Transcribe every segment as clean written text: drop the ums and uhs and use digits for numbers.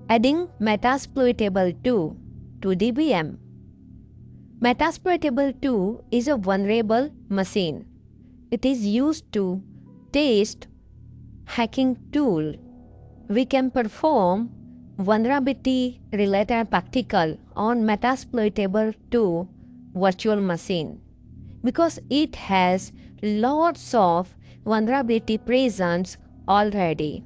Adding Metasploitable 2 to the VM. Metasploitable 2 is a vulnerable machine. It is used to test hacking tool. We can perform vulnerability related practical on Metasploitable 2 virtual machine because it has lots of vulnerability present already.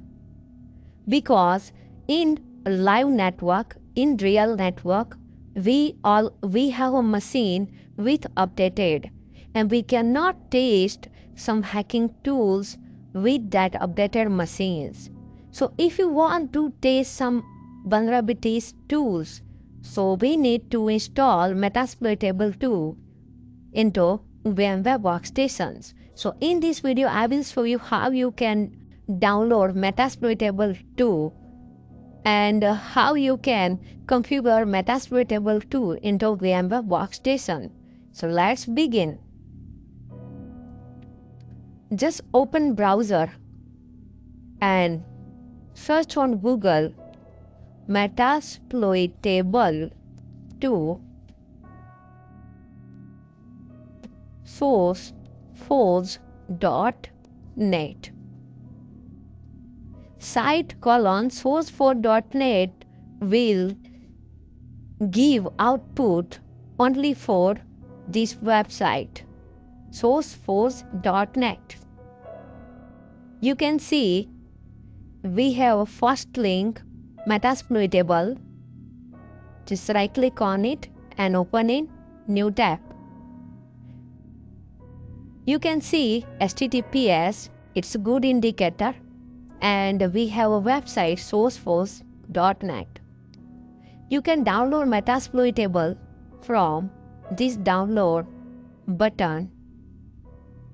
Because in live network, in real network, we have a machine with updated, and we cannot test some hacking tools with that updated machines. So if you want to test some vulnerabilities tools, so we need to install Metasploitable 2 into VMware Workstations. So in this video, I will show you how you can download Metasploitable 2 and how you can configure Metasploitable 2 into VMware Workstation. So let's begin. Just open browser and search on Google Metasploitable 2 sourceforge.net. Site sourceforge.net will give output only for this website, sourceforge.net. You can see we have a first link, Metasploitable. Just right click on it and open in new tab. You can see HTTPS, it's a good indicator, and we have a website, sourceforge.net. You can download Metasploitable from this download button,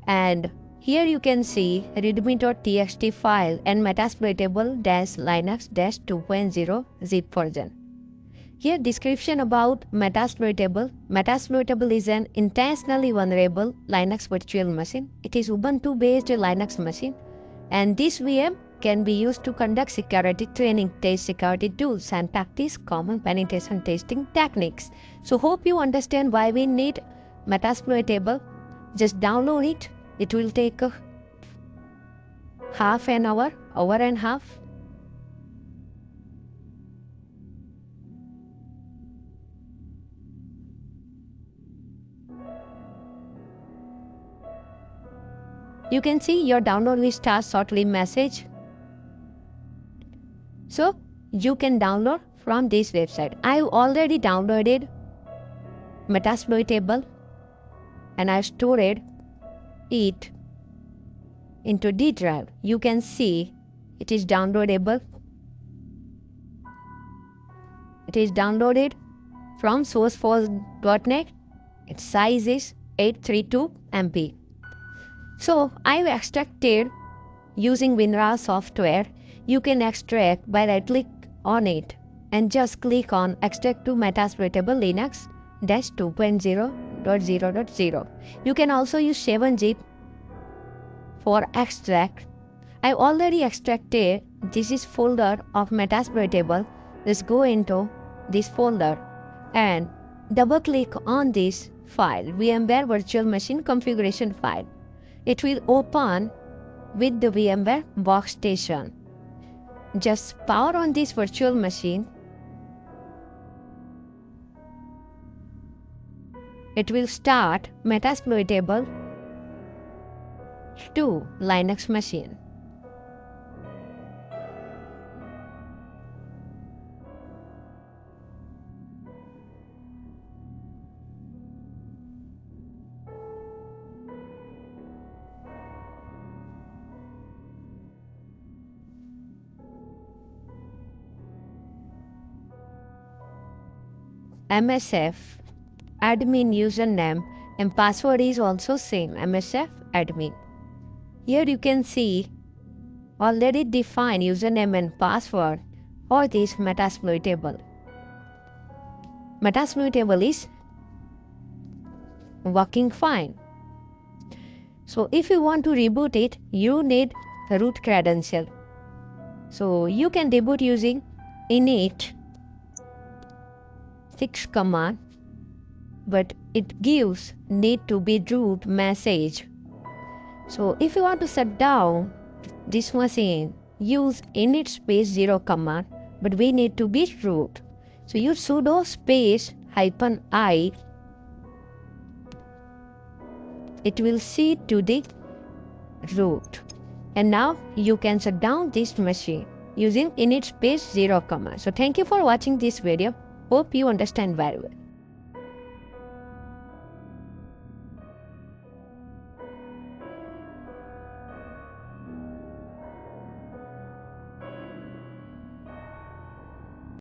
and here you can see readme.txt file and Metasploitable-Linux-2.0 zip version. Here description about Metasploitable. Metasploitable is an intentionally vulnerable Linux virtual machine. It is Ubuntu based Linux machine, and this VM can be used to conduct security training, test security tools, and practice common penetration testing techniques. So hope you understand why we need Metasploitable. Just download it. It will take half an hour, hour and a half. You can see your download will start shortly message. So you can download from this website. I already downloaded Metasploitable and I stored it into D drive. You can see it is downloadable. It is downloaded from sourceforge.net. Its size is 832 MB. So I've extracted using WinRAR software. You can extract by right click on it and just click on extract to Metasploitable Linux-2.0.0.0. You can also use 7-zip for extract. I already extracted. This is folder of Metasploitable. Let's go into this folder and double click on this file, VMware Virtual Machine Configuration file. It will open with the VMware Workstation. Just power on this virtual machine. It will start Metasploitable 2 Linux machine. MSF admin username and password is also same, MSF admin. Here you can see already defined username and password for this Metasploitable. Metasploitable is working fine. So if you want to reboot it, you need root credential. So you can reboot using init 6 command, but it gives need to be root message. So if you want to shut down this machine, use init space 0 command, but we need to be root. So use sudo space -i. It will see to the root. And now you can shut down this machine using init space 0 command. So thank you for watching this video. Hope you understand very well.